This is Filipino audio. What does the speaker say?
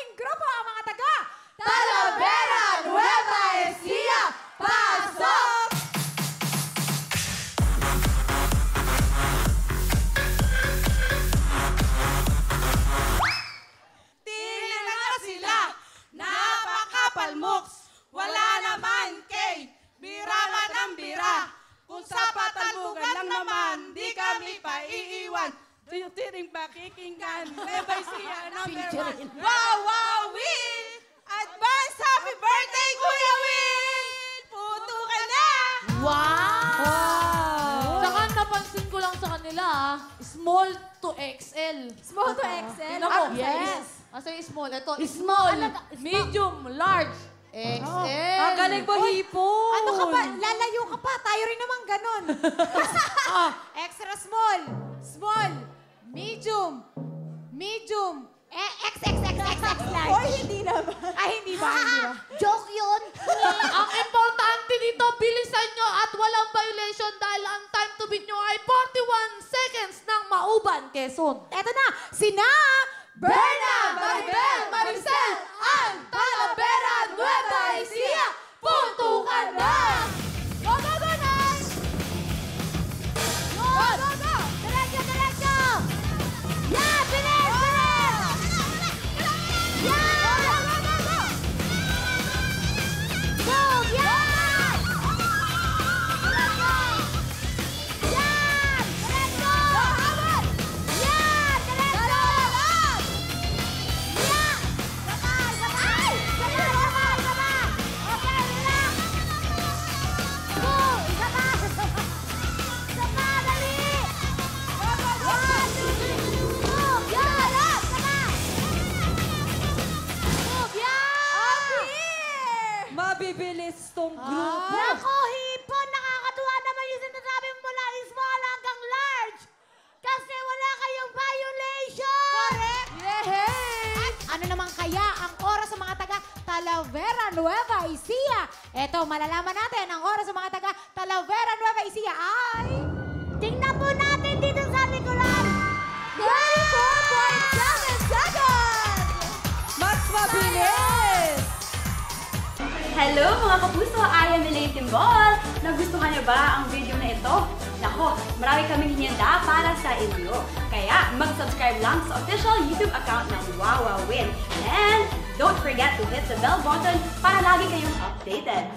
aming grupo, ang mga taga Talavera, Nueva Ecija, pasok! Tingnan na sila, napakapalmoks, wala naman kay, bira man ang bira. Kung sa patalbugan lang naman, di kami paiiwan. Tiring pakikinggan, Nueva Ecija #1. Wow, wow, Will! Advance happy birthday, Kuya Will! Puto ka na! Wow! Saka napansin ko lang sa kanila, small to XL. Small to XL? Tingnan mo. Yes. Asa yung small? Ito, small, medium, large, XL. Ang galing mo, hipo. Ano ka ba? Lalayo ka pa. Tayo rin naman ganun. Extra small. Small. Medium. Medium. XXXXX large. Hoy, hindi naman. Ay, hindi ba? Hindi ba? Joke yun. Ang importante dito, bilisan nyo at walang violation dahil ang time to beat nyo ay 41 seconds ng Mauban, Quezon. Eto na. Sina Berna, Maribel, Maricel, ang Talavera, Nueva Ecija, puntukan na! Go, go, go, Nay! Go, go, go! Diretso, diretso! Yan! Bilis! Bilis! Yan! Go, go, go, go! Move! Yan! Yan! Diretso! Habol! Yan! Diretso! Yan! Sabay! Sabay! Sabay! Sabay! Sabay! Okay, relax! Move! Isa pa! Isa pa! Dali! Go, go, go! Move! Yan! Isa pa! Move! Yan! Mabibilis tong grupo. Nako, Hipo! Nakakatuwa naman yung sinasabi mo mula small hanggang large! Kasi wala kayong violation! Correct! Yehey! At ano naman kaya ang oras sa mga taga Talavera, Nueva Ecija? Eto, malalaman natin ang oras sa mga taga Talavera, Nueva Ecija ay... Tingnan po natin dito sa likuran! 24.7 seconds! Mas mabilis! Hello mga kapuso! I am Elaine Timbol! Nagustuhan niyo ba ang video na ito? Nako, marami kaming hinihanda para sa inyo. Kaya mag-subscribe lang sa official YouTube account ng Wowowin. And don't forget to hit the bell button para lagi kayong updated.